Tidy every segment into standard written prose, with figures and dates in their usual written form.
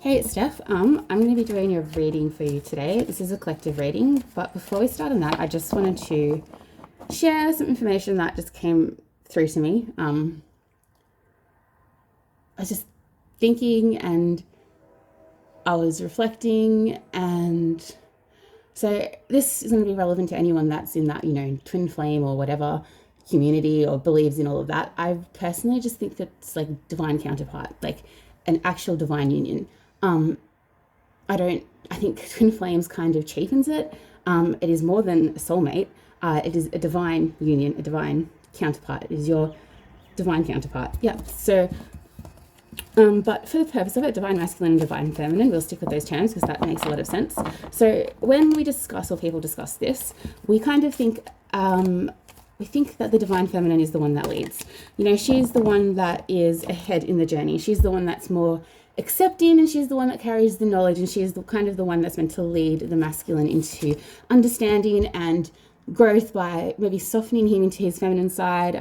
Hey, it's Steph. I'm going to be doing a reading for you today. This is a collective reading, but before we start on that, I just wanted to share some information that just came through to me. I was just thinking and I was reflecting, and so this is going to be relevant to anyone that's in that, twin flame or whatever community or believes in all of that. I personally just think that it's like divine counterpart, like an actual divine union. I think twin flames kind of cheapens it. It is more than a soulmate. It is a divine union, a divine counterpart. It is your divine counterpart. Yeah. So, but for the purpose of it, divine masculine and divine feminine, we'll stick with those terms because that makes a lot of sense. So when we discuss or people discuss this, we kind of think, we think that the divine feminine is the one that leads. She's the one that is ahead in the journey. She's the one that's more accepting, and she's the one that carries the knowledge, and she's the kind of the one that's meant to lead the masculine into understanding and growth by maybe softening him into his feminine side.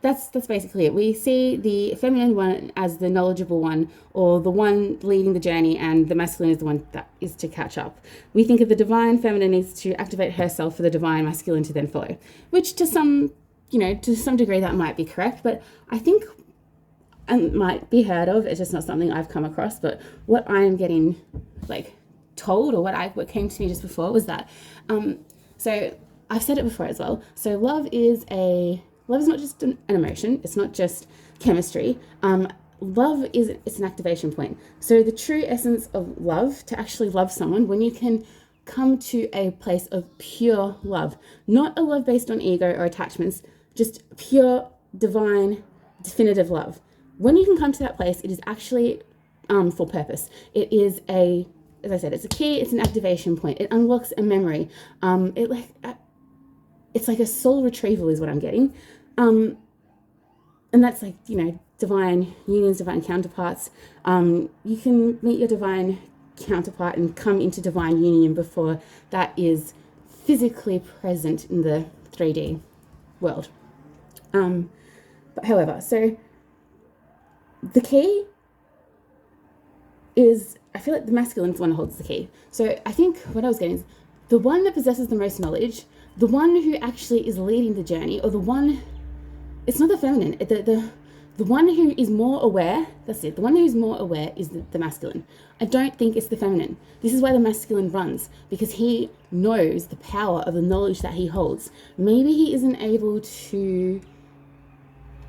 That's basically it. We see the feminine one as the knowledgeable one, or the one leading the journey, and the masculine is the one that is to catch up. We think of the divine feminine needs to activate herself for the divine masculine to then follow, which to some degree that might be correct, but I think it might be heard of. It's just not something I've come across. But what I am getting told, or what came to me just before was that. So I've said it before as well. So love is not just an emotion. It's not just chemistry. It's an activation point. So the true essence of love, to actually love someone, when you can come to a place of pure love, not a love based on ego or attachments, just pure, divine, definitive love. When you can come to that place, it is actually for purpose. It is as I said, it's a key. It's an activation point. It unlocks a memory. It's like a soul retrieval is what I'm getting. And that's divine unions, divine counterparts. You can meet your divine counterpart and come into divine union before that is physically present in the 3D world. But however, so the key is, I feel like the masculine is the one that holds the key. So I think what I was getting is the one that possesses the most knowledge, the one who actually is leading the journey, or the one, it's not the feminine, the one who is more aware, that's it, the one who is more aware is the masculine. I don't think it's the feminine. This is why the masculine runs, because he knows the power of the knowledge that he holds. Maybe he isn't able to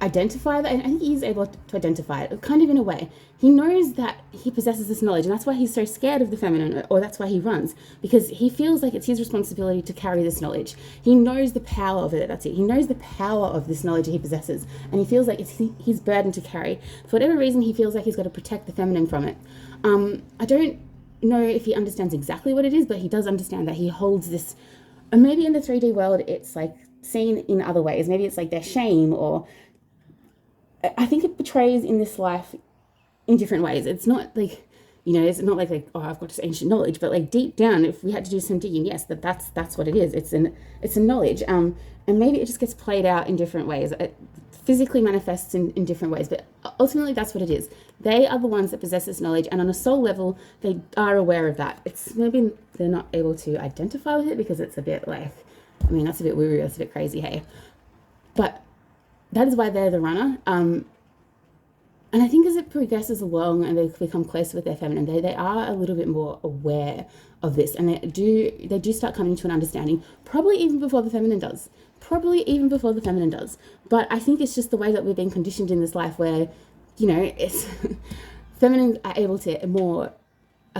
identify that. I think he's able to identify it, kind of in a way. He knows that he possesses this knowledge, and that's why he's so scared of the feminine, or that's why he runs, because he feels like it's his responsibility to carry this knowledge. He knows the power of it, that's it. He knows the power of this knowledge that he possesses, and he feels like it's his burden to carry. For whatever reason, he feels like he's got to protect the feminine from it. I don't know if he understands exactly what it is, but he does understand that he holds this, and maybe in the 3D world, it's like seen in other ways. Maybe it's like their shame, or I think it portrays in this life in different ways. It's not like, it's not like oh, I've got this ancient knowledge, but like deep down, if we had to do some digging, yes, that's what it is. It's a knowledge. And maybe it just gets played out in different ways. It physically manifests in different ways, but ultimately that's what it is. They are the ones that possess this knowledge, and on a soul level, they are aware of that. It's maybe they're not able to identify with it because it's a bit that's a bit woo-woo, that's a bit crazy, hey. But that is why they're the runner. And I think as it progresses along and they become closer with their feminine, they are a little bit more aware of this, and they do start coming to an understanding, probably even before the feminine does. But I think it's just the way that we've been conditioned in this life, where, it's feminines are able to more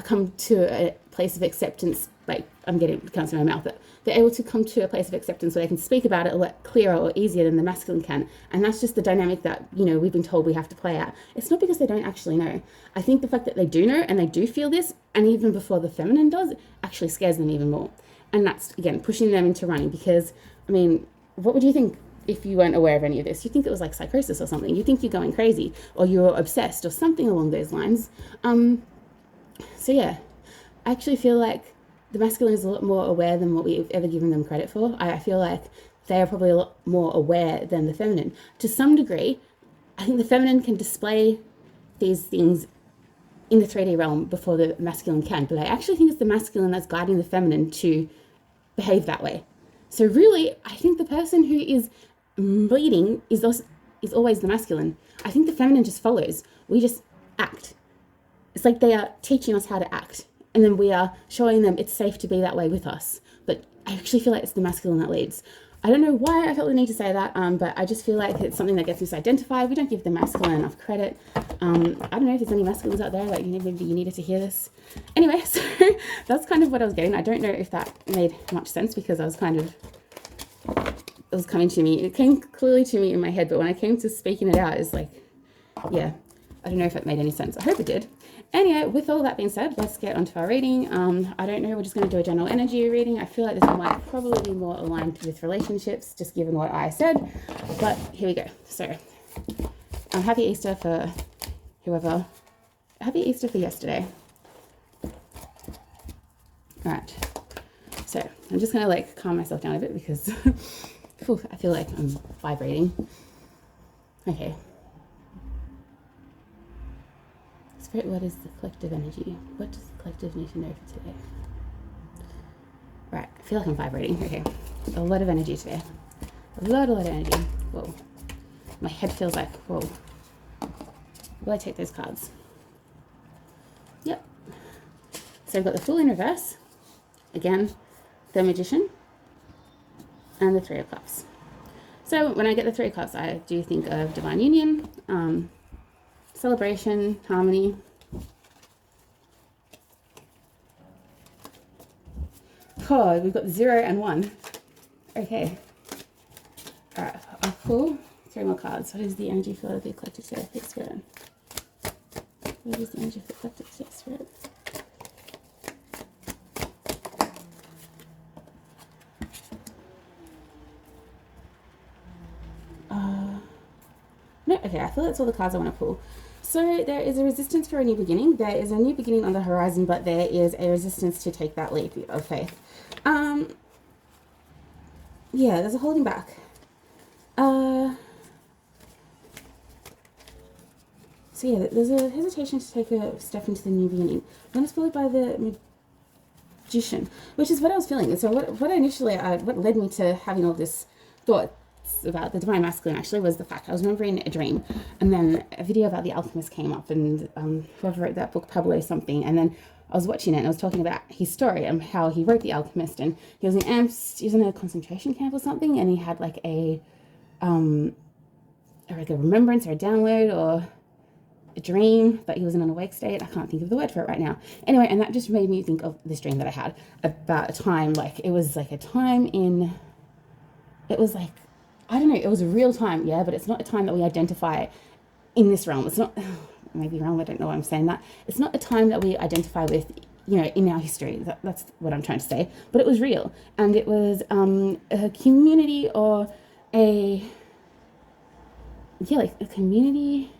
come to a place of acceptance. Like, I'm getting it comes to my mouth, but they're able to come to a place of acceptance where they can speak about it a lot clearer or easier than the masculine can. And that's just the dynamic that, we've been told we have to play out. It's not because they don't actually know. I think the fact that they do know and they do feel this, and even before the feminine does, actually scares them even more. And that's, again, pushing them into running, because, what would you think if you weren't aware of any of this? You think it was like psychosis or something. You think you're going crazy, or you're obsessed, or something along those lines. So yeah, I actually feel like the masculine is a lot more aware than what we've ever given them credit for. I feel like they are probably a lot more aware than the feminine. To some degree, I think the feminine can display these things in the 3D realm before the masculine can, but I actually think it's the masculine that's guiding the feminine to behave that way. So really, I think the person who is leading is always the masculine. I think the feminine just follows. We just act. It's like they are teaching us how to act, and then we are showing them it's safe to be that way with us. But I actually feel like it's the masculine that leads. I don't know why I felt the need to say that, but I just feel like it's something that gets misidentified. We don't give the masculine enough credit. I don't know if there's any masculines out there, like maybe you needed to hear this. Anyway, so that's kind of what I was getting. I don't know if that made much sense because I was it was coming to me. It came clearly to me in my head, but when I came to speaking it out, it's like, yeah, I don't know if it made any sense. I hope it did. Anyway, with all that being said, let's get onto our reading. I don't know, we're just going to do a general energy reading. I feel like this might probably be more aligned with relationships, just given what I said. But here we go. So, happy Easter for whoever. Happy Easter for yesterday. All right. So, I'm just going to like calm myself down a bit because I feel like I'm vibrating. Okay. Spirit, what is the collective energy? What does the collective need to know for today? Right, I feel like I'm vibrating. Okay, a lot of energy today. A lot of energy. Whoa. My head feels like, whoa. Will I take those cards? Yep. So I've got the Fool in reverse. Again, the Magician. And the Three of Cups. So when I get the Three of Cups, I do think of divine union, celebration, harmony. Oh, we've got 0 and 1. Okay. All right, I'll pull 3 more cards. What is the energy for the collective today? Spirit. What is the energy for the collective today? Spirit. No, okay, I feel that's all the cards I want to pull. So there is a resistance for a new beginning. There is a new beginning on the horizon, but there is a resistance to take that leap of faith. Yeah, there's a holding back. So yeah, there's a hesitation to take a step into the new beginning. Then it's followed by the Magician, which is what I was feeling. And so what led me to having all this thought about the divine masculine actually was the fact I was remembering a dream, and then a video about the alchemist came up, and whoever wrote that book, Pablo something, and then I was watching it and I was talking about his story and how he wrote the alchemist, and he was in a concentration camp or something, and he had like a remembrance or a download or a dream that he was in an awake state. I can't think of the word for it right now. Anyway, and that just made me think of this dream that I had about a time, like it was like a time in, it was like, I don't know, it was a real time, yeah, but it's not a time that we identify in this realm. It's not, maybe realm, I don't know why I'm saying that. It's not a time that we identify with, in our history. That's what I'm trying to say. But it was real. And it was a community or a community,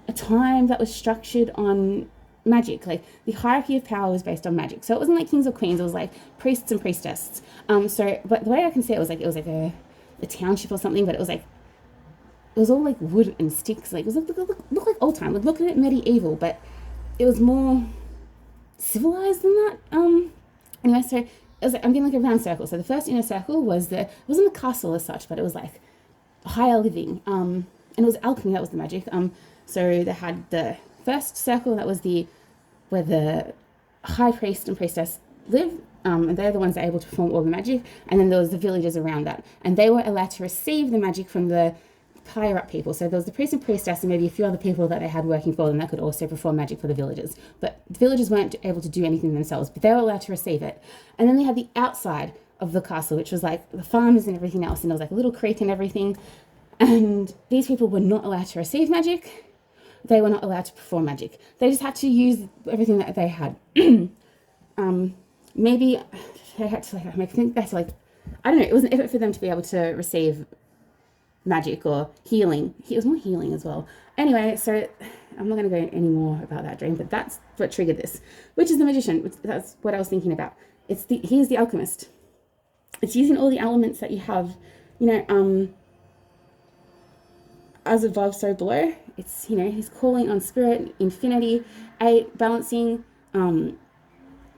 a time that was structured on magic. Like the hierarchy of power was based on magic. So it wasn't like kings or queens, it was like priests and priestesses. But the way I can say it was like a township or something, but it was all like wood and sticks. Like it was look like old time. Like look at it medieval, but it was more civilized than that. Anyway, so it was I'm getting like a round circle. So the first inner circle it wasn't a castle as such, but it was like higher living. And it was alchemy, that was the magic. So they had the first circle, that was where the high priest and priestess live. And they're the ones that are able to perform all the magic. And then there was the villagers around that. And they were allowed to receive the magic from the higher up people. So there was the priest and priestess and maybe a few other people that they had working for them that could also perform magic for the villagers. But the villagers weren't able to do anything themselves, but they were allowed to receive it. And then they had the outside of the castle, which was like the farmers and everything else. And there was like a little creek and everything. And these people were not allowed to receive magic. They were not allowed to perform magic. They just had to use everything that they had. Maybe they had to I think that's I don't know, it was an effort for them to be able to receive magic or healing. It was more healing as well. Anyway, so I'm not going to go any more about that dream, but that's what triggered this, which is the Magician. That's what I was thinking about. He's the alchemist. It's using all the elements that you have, as above, so below. It's, you know, he's calling on spirit, infinity, 8, balancing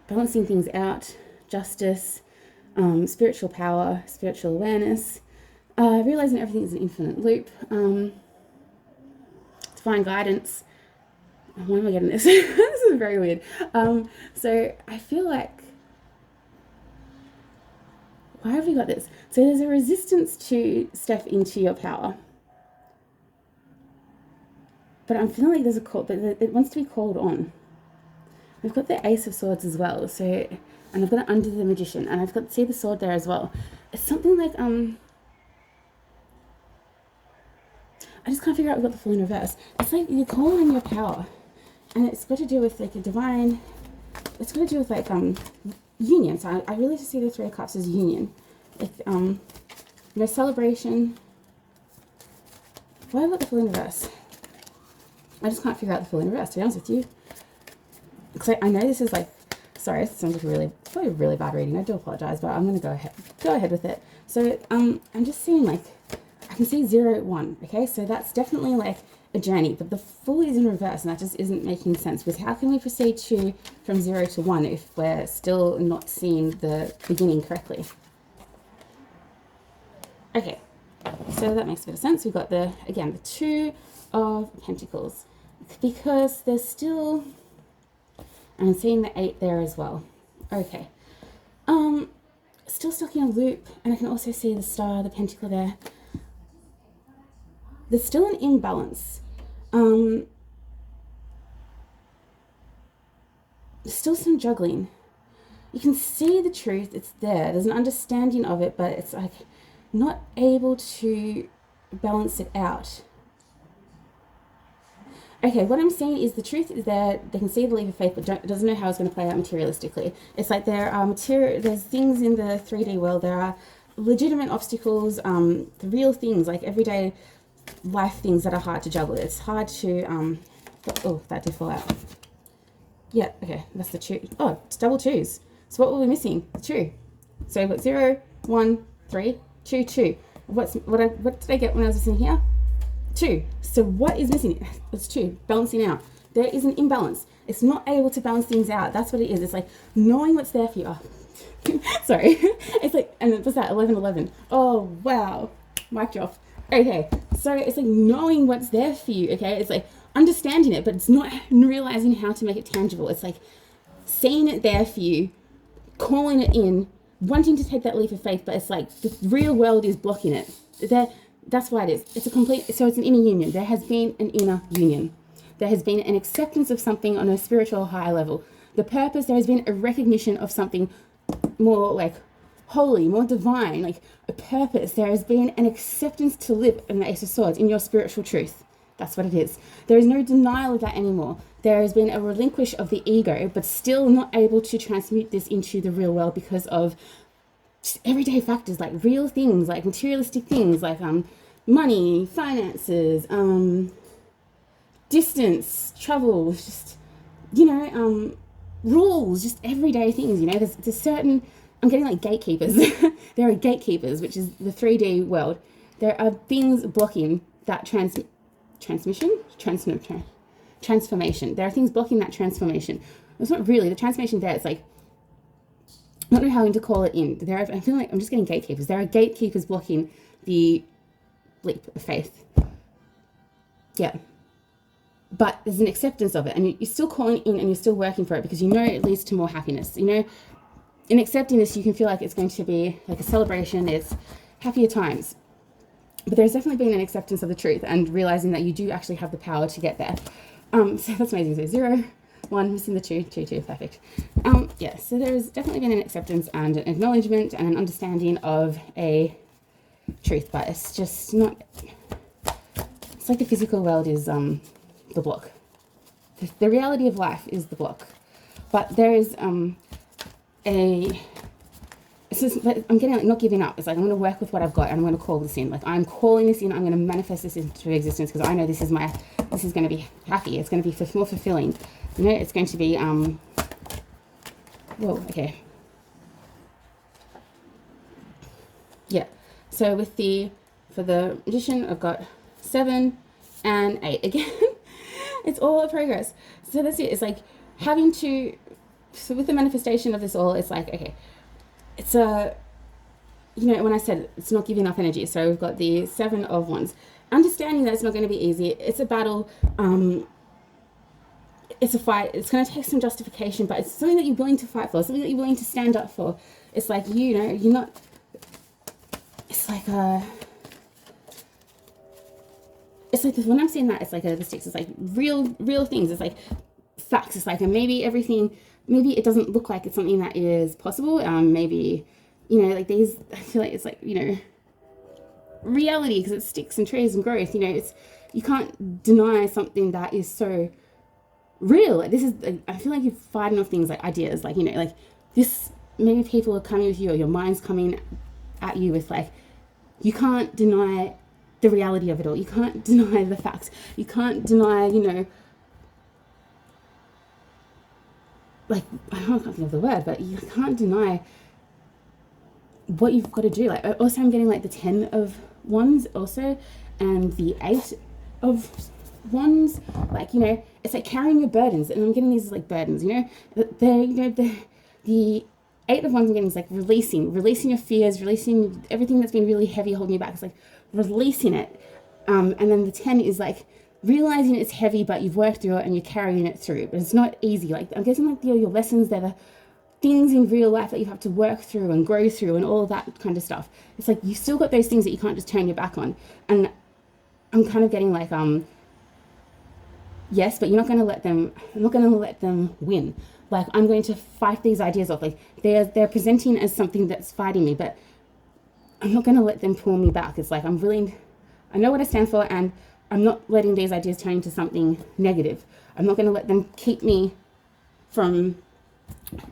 things out, justice, spiritual power, spiritual awareness, realizing everything is an infinite loop, divine guidance. Why am I getting this? This is very weird. So I feel like, why have we got this? So there's a resistance to step into your power. But I'm feeling like there's a call, but it wants to be called on. We've got the Ace of Swords as well. So, and I've got it under the Magician, and I've got, see the sword there as well. It's something like, I just can't figure out we've got the Fool in reverse. It's like you're calling on your power, and it's got to do with like a divine, it's got to do with like, union. So I really just see the Three of Cups as union. Like, you know, celebration. Why have I got the Fool in reverse? I just can't figure out the Fool in reverse, to be honest with you. Because I know this is like, sorry, it sounds like it's probably a really bad reading. I do apologize, but I'm going to go ahead with it. So I'm just seeing like, I can see 0, 1, okay? So that's definitely like a journey, but the Fool is in reverse, and that just isn't making sense. Because how can we proceed from 0 to 1 if we're still not seeing the beginning correctly? Okay, so that makes a bit of sense. We've got the 2 of Pentacles, because there's still, and I'm seeing the 8 there as well. Okay, still stuck in a loop, and I can also see the Star, the Pentacle there. There's still an imbalance. There's still some juggling. You can see the truth, it's there. There's an understanding of it, but it's like not able to balance it out. Okay, what I'm saying is the truth is there. They can see the leap of faith, but doesn't know how it's going to play out materialistically. It's like there are there's things in the 3D world. There are legitimate obstacles, the real things, like everyday life things that are hard to juggle. It's hard to, oh, that did fall out. Yeah, okay, that's the 2. Oh, it's double 2s. So what were we missing? The 2. So we've got 0, 1, 3, 2, 2. What did I get when I was listening here? 2. So what is missing? It's 2, balancing out. There is an imbalance. It's not able to balance things out. That's what it is. It's like knowing what's there for you. Oh, sorry. It's like, and what's that? 11, 11. Oh, wow. Mic drop. Okay. So it's like knowing what's there for you. Okay. It's like understanding it, but it's not realizing how to make it tangible. It's like seeing it there for you, calling it in, wanting to take that leap of faith, but it's like the real world is blocking it. That's why it is. It's a complete, so it's an inner union. There has been an inner union. There has been an acceptance of something on a spiritual high level. The purpose, there has been a recognition of something more like holy, more divine, like a purpose. There has been an acceptance to live in the Ace of Swords, in your spiritual truth. That's what it is. There is no denial of that anymore. There has been a relinquish of the ego, but still not able to transmute this into the real world because of just everyday factors, like real things, like materialistic things, like money, finances, distance, travel, just, you know, rules, just everyday things, you know. There's certain, I'm getting like gatekeepers. There are gatekeepers, which is the 3D world. There are things blocking that transformation. There are things blocking that transformation. It's not really the transformation there. It's like, I don't know how to call it in. I feel like I'm just getting gatekeepers. There are gatekeepers blocking the leap of faith. Yeah. But there's an acceptance of it, and you're still calling in and you're still working for it because you know it leads to more happiness. You know, in accepting this, you can feel like it's going to be like a celebration. It's happier times. But there's definitely been an acceptance of the truth and realizing that you do actually have the power to get there. So that's amazing. So 0, 1, missing the 2, 2, 2, perfect. Yeah, so there's definitely been an acceptance and an acknowledgement and an understanding of a truth, but it's just not, it's like the physical world is the block. The reality of life is the block. But there is it's just like, I'm getting like not giving up. It's like I'm going to work with what I've got and I'm going to call this in. Like I'm calling this in. I'm going to manifest this into existence because I know this is going to be happy. It's going to be more fulfilling. You know, it's going to be whoa, okay. Yeah. So for the Magician, I've got 7, and 8. Again, it's all a progress. So that's it. It's like having to, so with the manifestation of this all, it's like, okay, it's a, you know, when I said it's not giving enough energy, so we've got the 7 of Wands. Understanding that it's not going to be easy. It's a battle. It's a fight. It's going to take some justification, but it's something that you're willing to fight for, something that you're willing to stand up for. It's like, you know, you're not, it's like this, when I'm seeing that, it's like the sticks, it's like real things. It's like facts. It's like, and maybe everything, maybe it doesn't look like it's something that is possible. Maybe, you know, like these, I feel like it's like, you know, reality, because it's sticks and trees and growth, you know, it's, you can't deny something that is so real. Like, this is, like, I feel like you're fighting off things like ideas, like, you know, like this, maybe people are coming with you, or your mind's coming at you with, like, you can't deny the reality of it all. You can't deny the facts. You can't deny, you know, like, I can't think of the word, but you can't deny what you've got to do. Like, also I'm getting like the 10 of Wands also, and the 8 of Wands. Like, you know, it's like carrying your burdens, and I'm getting these like burdens, you know, the 8 of Wands I'm getting is like releasing your fears, releasing everything that's been really heavy holding you back. It's like releasing it. And then the 10 is like realizing it's heavy, but you've worked through it and you're carrying it through. But it's not easy. Like, I'm guessing like your lessons, they're the things in real life that you have to work through and grow through and all of that kind of stuff. It's like you still got those things that you can't just turn your back on. And I'm kind of getting like, yes, but you're not going to let them, I'm not going to let them win. Like, I'm going to fight these ideas off. Like, they're presenting as something that's fighting me, but I'm not going to let them pull me back. It's like, I'm willing, I know what I stand for, and I'm not letting these ideas turn into something negative. I'm not going to let them keep me from,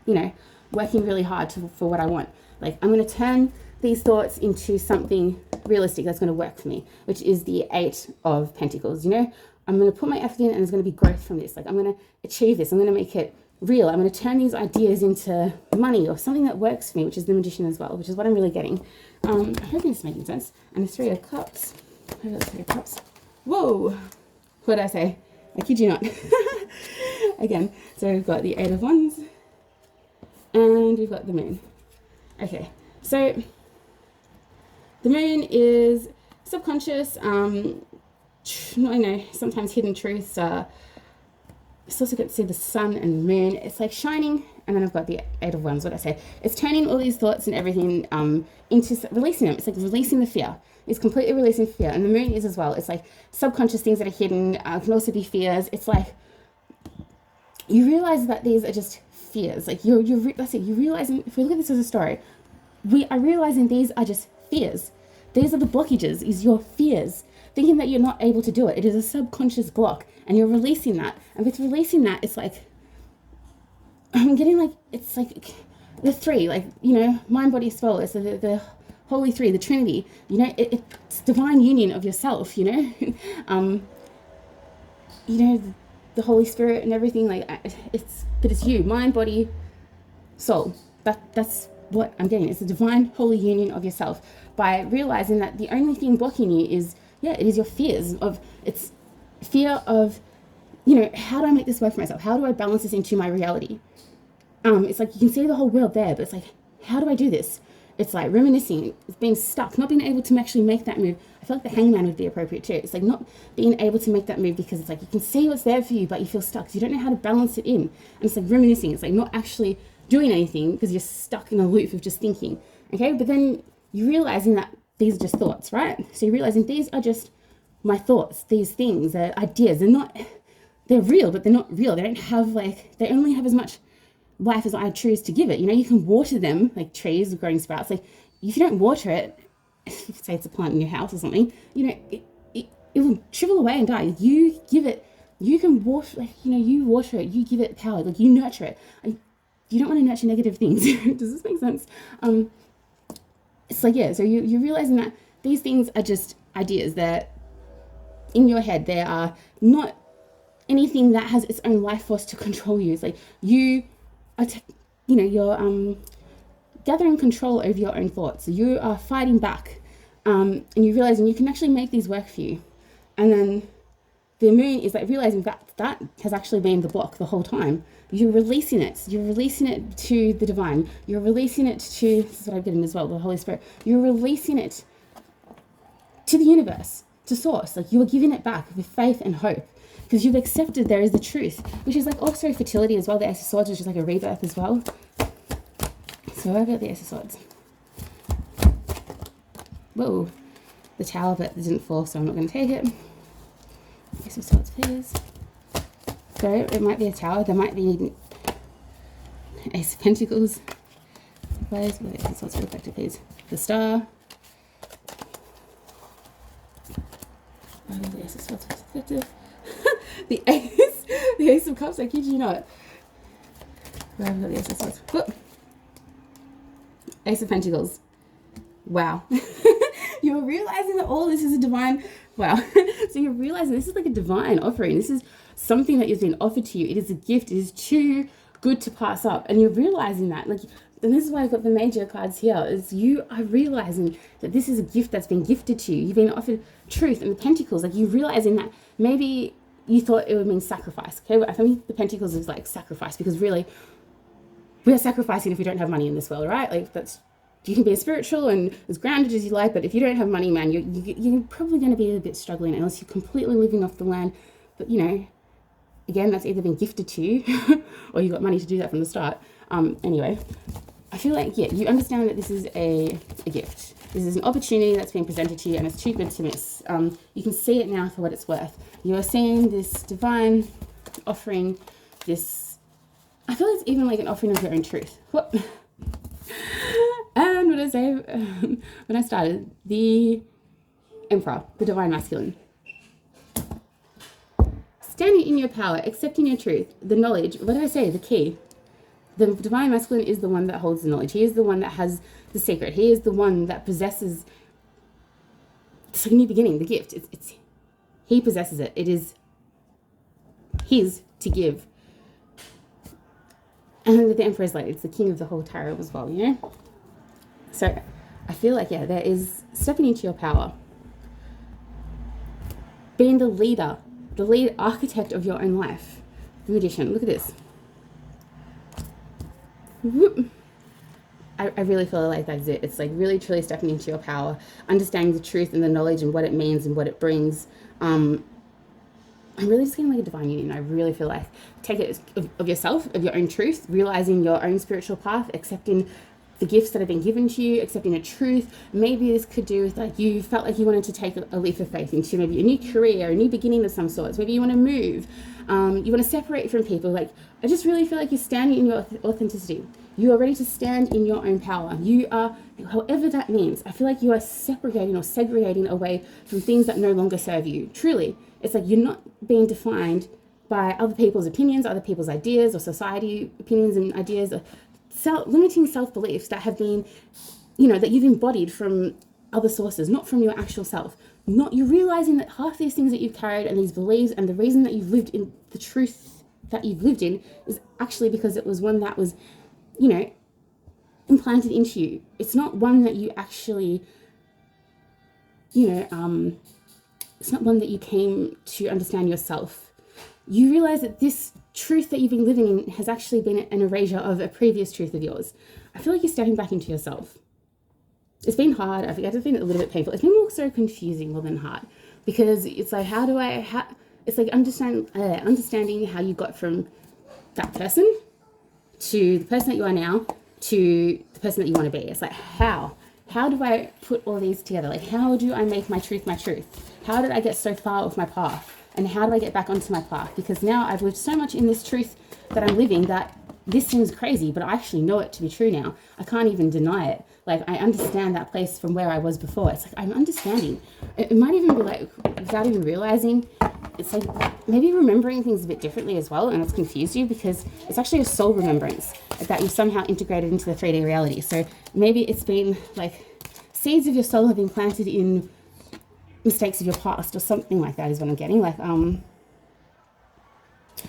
you know, working really hard for what I want. Like, I'm going to turn these thoughts into something realistic that's going to work for me, which is the 8 of Pentacles. You know, I'm going to put my effort in, and there's going to be growth from this. Like, I'm going to achieve this. I'm going to make it real. I'm going to turn these ideas into money or something that works for me, which is the Magician as well, which is what I'm really getting. I'm hoping it's making sense. And the 3 of Cups. Where's the 3 of Cups? Whoa! What did I say? I kid you not. Again, so we've got the 8 of Wands, and we've got the Moon. Okay, so the Moon is subconscious, I know, sometimes hidden truths. It's also good to see the sun and the moon. It's like shining, and then I've got the 8 of Wands. What I say? It's turning all these thoughts and everything into releasing them. It's like releasing the fear. It's completely releasing fear, and the moon is as well. It's like subconscious things that are hidden. Can also be fears. It's like you realize that these are just fears. Like that's it. You realizing, if we look at this as a story, we are realizing these are just fears. These are the blockages. Is your fears. Thinking that you're not able to do it. It is a subconscious block, and you're releasing that. And with releasing that, it's like, I'm getting like, it's like the 3, like, you know, mind, body, soul. It's the Holy 3, the Trinity. You know, it's divine union of yourself, you know. You know, the Holy Spirit and everything, like, but it's you, mind, body, soul. That's what I'm getting. It's a divine holy union of yourself, by realizing that the only thing blocking you is, yeah, it is your fears of, it's fear of, you know, how do I make this work for myself? How do I balance this into my reality? It's like you can see the whole world there, but it's like, how do I do this? It's like reminiscing, it's being stuck, not being able to actually make that move. I feel like the Hangman would be appropriate too. It's like not being able to make that move, because it's like you can see what's there for you, but you feel stuck because you don't know how to balance it in. And it's like reminiscing. It's like not actually doing anything because you're stuck in a loop of just thinking. Okay, but then you're realizing that these are just thoughts, right? So you're realizing these are just my thoughts, these things, they're ideas. They're real, but they're not real. They don't have like, they only have as much life as I choose to give it. You know, you can water them like trees growing sprouts. Like, if you don't water it, say it's a plant in your house or something, you know, it will shrivel away and die. You give it, you can water, like, you know, you water it, you give it power, like you nurture it. You don't want to nurture negative things. Does this make sense? It's like, yeah, so you're realizing that these things are just ideas. They're in your head. They are not anything that has its own life force to control you. It's like you are, you're gathering control over your own thoughts. You are fighting back, and you're realizing you can actually make these work for you. And then the moon is like realizing that has actually been the block the whole time. You're releasing it. You're releasing it to the divine. You're releasing it to, this is what I'm getting as well, the Holy Spirit. You're releasing it to the universe, to source. Like, you are giving it back with faith and hope, because you've accepted there is the truth, which is like also fertility as well. The Ace of Swords, which is like a rebirth as well. So I've got the Ace of Swords. Whoa, the Tower, but it didn't fall, so I'm not going to take it. Ace of Swords, please. So it might be a Tower. There might be Ace of Pentacles. Please, the Ace of Swords reflected, please. The Star. The Ace of Swords reflected. the Ace of Cups. I kid you not. Where have I got the Ace of Swords? Whoop. Ace of Pentacles. Wow. You're realizing that all this is a divine, wow. So you're realizing this is like a divine offering. This is something that is being offered to you. It is a gift. It is too good to pass up. And you're realizing that. Like, and this is why I've got the major cards here, is you are realizing that this is a gift that's been gifted to you. You've been offered truth and the Pentacles. Like, you're realizing that maybe you thought it would mean sacrifice. Okay, but for me, the Pentacles is like sacrifice, because really, we are sacrificing if we don't have money in this world, right? Like, that's, you can be as spiritual and as grounded as you like, but if you don't have money, man, you're probably going to be a bit struggling unless you're completely living off the land. But, you know, again, that's either been gifted to you or you got money to do that from the start. Anyway, I feel like, yeah, you understand that this is a gift. This is an opportunity that's being presented to you, and it's too good to miss. You can see it now for what it's worth. You are seeing this divine offering, this, I feel it's even like an offering of your own truth. What? And what I say when I started, the Emperor, the divine masculine. Standing in your power, accepting your truth, the knowledge, what do I say? The key. The divine masculine is the one that holds the knowledge. He is the one that has the secret. He is the one that possesses, it's like a new beginning, the gift. He possesses it. It is his to give. And the Emperor is like, it's the king of the whole tarot as well, you know? So I feel like, yeah, there is stepping into your power. Being the leader, the lead architect of your own life. The Magician, look at this. Whoop. I really feel like that's it. It's like really truly stepping into your power, understanding the truth and the knowledge and what it means and what it brings. I'm really just getting like a divine union. I really feel like take it of yourself, of your own truth, realizing your own spiritual path, accepting the gifts that have been given to you, accepting a truth. Maybe this could do with like you felt like you wanted to take a leap of faith into maybe a new career, a new beginning of some sorts. Maybe you want to move. You want to separate from people. Like, I just really feel like you're standing in your authenticity. You are ready to stand in your own power. You are, however that means, I feel like you are separating or segregating away from things that no longer serve you. Truly, it's like you're not being defined by other people's opinions, other people's ideas, or society opinions and ideas, or limiting self-beliefs that have been, you know, that you've embodied from other sources, not from your actual self. You're realizing that half these things that you've carried and these beliefs and the reason that you've lived in the truth that you've lived in is actually because it was one that was, you know, implanted into you. It's not one that you actually, you know, it's not one that you came to understand yourself. You realize that this truth that you've been living in has actually been an erasure of a previous truth of yours. I feel like you're stepping back into yourself. It's been hard. I think it's been a little bit painful. It's been also confusing more than hard, because it's like, it's like understanding how you got from that person to the person that you are now to the person that you want to be. It's like, how do I put all these together? Like, how do I make my truth my truth? How did I get so far off my path? And how do I get back onto my path? Because now I've lived so much in this truth that I'm living that this seems crazy, but I actually know it to be true now. I can't even deny it. Like, I understand that place from where I was before. It's like, I'm understanding. It might even be like, without even realizing, it's like maybe remembering things a bit differently as well, and it's confused you because it's actually a soul remembrance that you've somehow integrated into the 3D reality. So maybe it's been like seeds of your soul have been planted in mistakes of your past or something like that is what I'm getting. Like,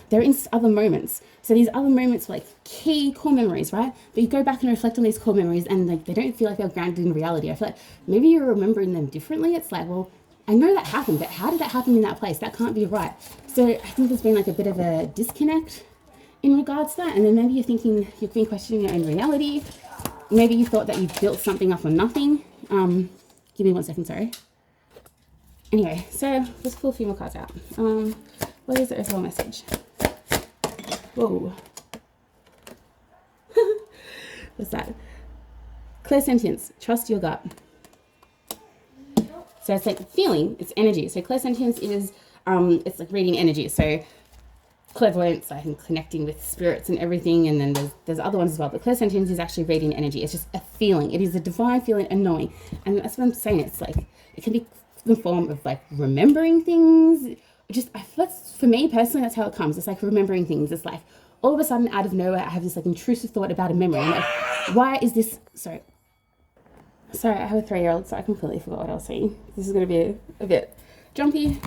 they're in other moments. So these other moments were like key core memories, right? But you go back and reflect on these core memories and like they don't feel like they're grounded in reality. I feel like maybe you're remembering them differently. It's like, well, I know that happened, but how did that happen in that place? That can't be right. So I think there's been like a bit of a disconnect in regards to that. And then maybe you're thinking, you've been questioning your own reality. Maybe you thought that you built something up on nothing. Give me 1 second, sorry. Anyway, so let's pull a few more cards out. What is the overall message? Whoa. What's that? Clairsentience, trust your gut. So it's like feeling, it's energy. So clairsentience is, it's like reading energy. So clairvoyance, I think connecting with spirits and everything, and then there's other ones as well. But clairsentience is actually reading energy. It's just a feeling. It is a divine feeling and knowing. And that's what I'm saying. It's like, it can be the form of like remembering things. Just, for me personally, that's how it comes. It's like remembering things. It's like all of a sudden out of nowhere, I have this like intrusive thought about a memory. I'm like, why is this, sorry, I have a 3-year-old, so I completely forgot what I was saying. This is going to be a bit jumpy.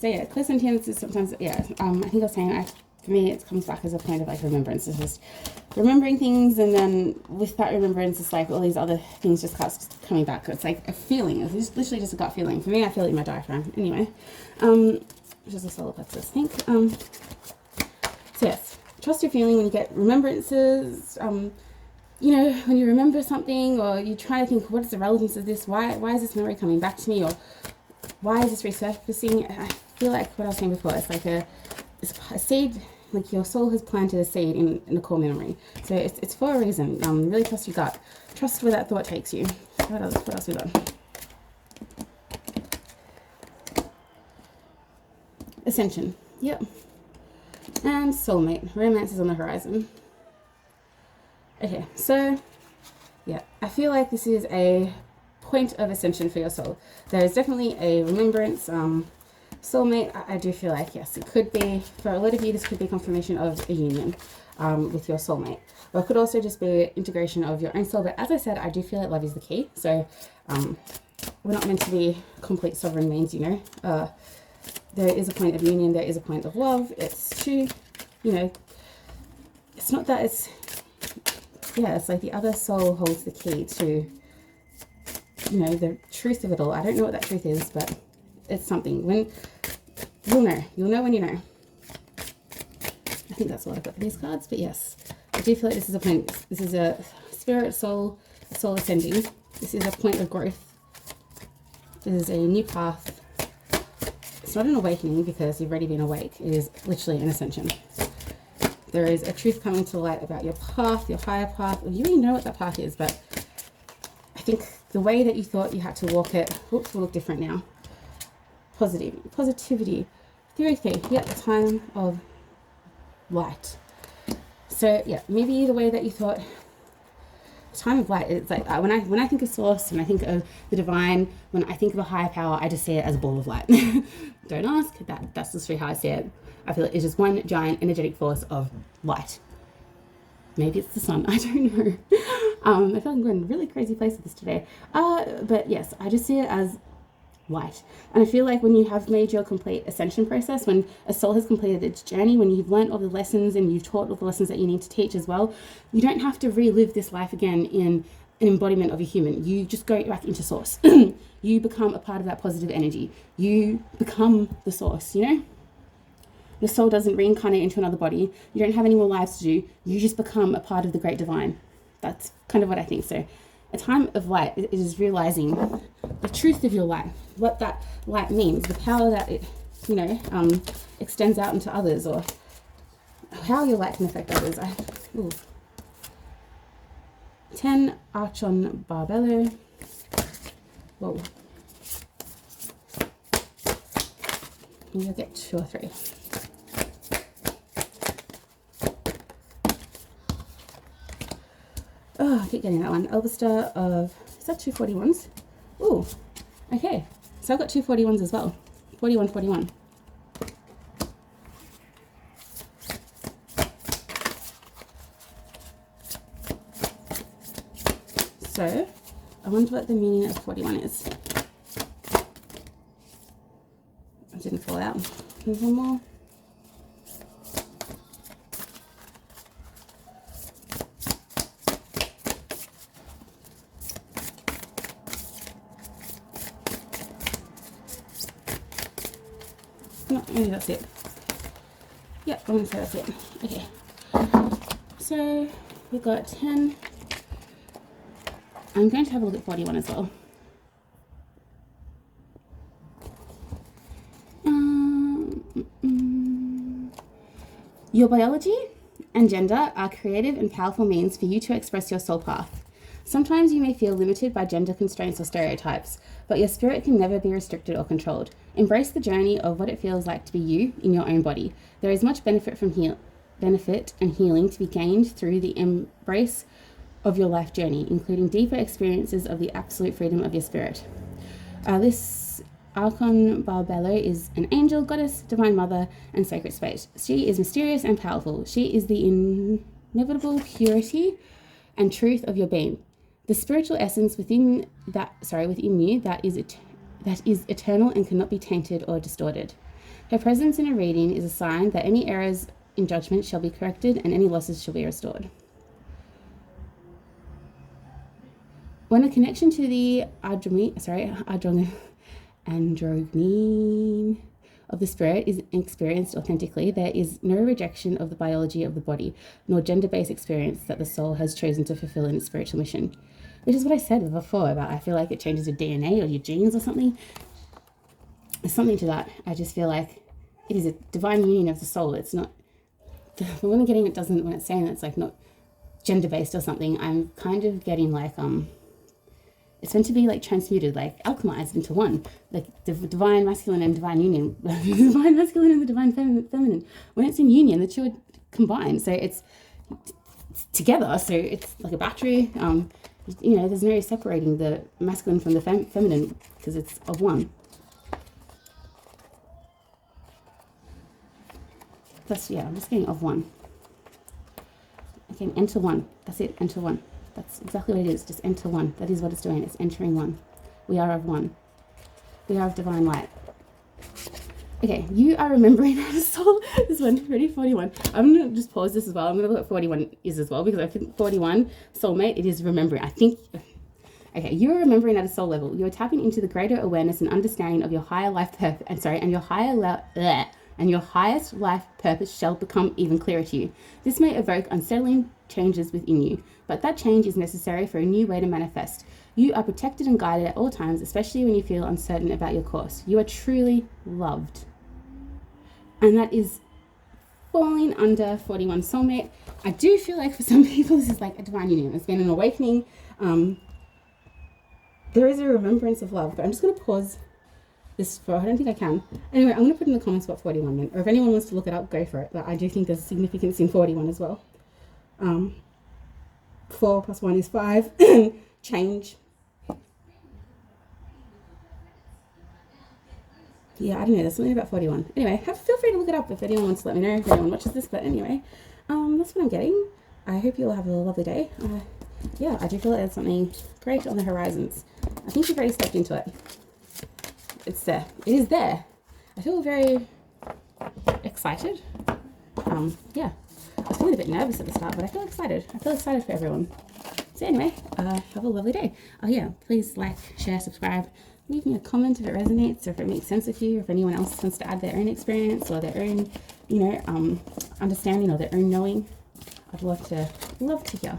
So yeah, clairsentience is sometimes, yeah, I think I was saying, for me, it comes back as a point of like remembrance. It's just remembering things, and then with that remembrance, it's like all these other things just start coming back. It's like a feeling. It's literally just a gut feeling. For me, I feel it in my diaphragm. Anyway, which is a solar plexus, I think. So yes, trust your feeling when you get remembrances. You know, when you remember something, or you try to think, what is the relevance of this? Why is this memory coming back to me? Or why is this resurfacing? I feel like what I was saying before, it's like a seed, like your soul has planted a seed in a core memory. So it's for a reason. Really trust your gut. Trust where that thought takes you. What else we got? Ascension. Yep. And soulmate. Romance is on the horizon. Okay, so yeah, I feel like this is a point of ascension for your soul. There is definitely a remembrance. Soulmate, I do feel like, yes, it could be, for a lot of you, this could be confirmation of a union with your soulmate. Or it could also just be integration of your own soul. But as I said, I do feel like love is the key. So we're not meant to be complete sovereign beings, you know. There is a point of union, there is a point of love. It's to, you know, it's not that it's, yeah, it's like the other soul holds the key to, you know, the truth of it all. I don't know what that truth is, but it's something. When you'll know when you know. I think that's all I've got for these cards, but yes, I do feel like this is a point. This is a spirit, soul ascending. This is a point of growth. This is a new path. It's not an awakening because you've already been awake. It is literally an ascension. There is a truth coming to light about your path, your higher path. You already know what that path is, but I think the way that you thought you had to walk it will look different now. Positivity. Theory key. Yeah, time of light. So yeah, maybe the way that you thought, time of light, it's like when I think of source, when I think of the divine, when I think of a higher power, I just see it as a ball of light. Don't ask, that's just how I see it. I feel like it's just one giant energetic force of light. Maybe it's the sun, I don't know. I feel like I'm going really crazy place with this today. But yes, I just see it as light. And I feel like when you have made your complete ascension process, when a soul has completed its journey, when you've learned all the lessons and you've taught all the lessons that you need to teach as well, you don't have to relive this life again in an embodiment of a human. You just go back into source. You become a part of that positive energy. You become the source, you know? Your soul doesn't reincarnate into another body. You don't have any more lives to do. You just become a part of the great divine. That's kind of what I think. So a time of light is realizing the truth of your light, what that light means, the power that it, you know, extends out into others, or how your light can affect others. 10 Archon Barbello. Whoa. Maybe I'll get 2 or 3. Oh, I keep getting that one. Elvester of, is that 241s? Ooh, okay. So I've got 241s as well. 41, 41. So I wonder what the meaning of 41 is. It didn't fall out. There's one more. Maybe that's it. Yep, I'm going to say that's it. Okay. So we've got 10. I'm going to have a look at 41 as well. Your biology and gender are creative and powerful means for you to express your soul path. Sometimes you may feel limited by gender constraints or stereotypes, but your spirit can never be restricted or controlled. Embrace the journey of what it feels like to be you in your own body. There is much benefit and healing to be gained through the embrace of your life journey, including deeper experiences of the absolute freedom of your spirit. This Archon Barbello is an angel, goddess, divine mother, and sacred space. She is mysterious and powerful. She is the inevitable purity and truth of your being. The spiritual essence within you that is eternal and cannot be tainted or distorted. Her presence in a reading is a sign that any errors in judgment shall be corrected and any losses shall be restored. When a connection to the androgyne of the spirit is experienced authentically, there is no rejection of the biology of the body, nor gender-based experience that the soul has chosen to fulfill in its spiritual mission. Which is what I said before about I feel like it changes your DNA or your genes or something. There's something to that. I just feel like it is a divine union of the soul. It's not, when I'm getting it doesn't, when it's saying it's like not gender-based or something, I'm kind of getting like, it's meant to be like transmuted, like alchemized into one, like the divine masculine and divine union, the divine masculine and the divine feminine. When it's in union, the two are combined, so it's together. So it's like a battery. There's no separating the masculine from the feminine because it's of one. I'm just getting of one. Okay, enter one. That's it. Enter one. That's exactly what it is. Just enter one. That is what it's doing. It's entering one. We are of one. We are of divine light. Okay, you are remembering that soul. This one, ready? 41. I'm going to just pause this as well. I'm going to look at 41 is as well because I think 41, soulmate, it is remembering. I think, okay, you're remembering at a soul level. You're tapping into the greater awareness and understanding of your higher life purpose. And your highest life purpose shall become even clearer to you. This may evoke unsettling changes within you, but that change is necessary for a new way to manifest. You are protected and guided at all times, especially when you feel uncertain about your course. You are truly loved. And that is falling under 41 soulmate. I do feel like for some people this is like a divine union. It's been an awakening. There is a remembrance of love, but I'm just going to pause this for, I don't think I can. Anyway, I'm going to put in the comments about 41 then, or if anyone wants to look it up, go for it. But I do think there's significance in 41 as well. 4 plus 1 is 5. Change. Yeah, I don't know. There's something about 41. Anyway, feel free to look it up if anyone wants to let me know, if anyone watches this. But anyway, that's what I'm getting. I hope you all have a lovely day. Yeah, I do feel like there's something great on the horizons. I think you've already stepped into it. It's there. It is there. I feel very excited. Yeah. I was feeling a bit nervous at the start, but I feel excited. I feel excited for everyone. So anyway, have a lovely day. Oh yeah, please like, share, subscribe. Leave me a comment if it resonates or if it makes sense with you, or if anyone else wants to add their own experience or their own, understanding or their own knowing. I'd love to hear.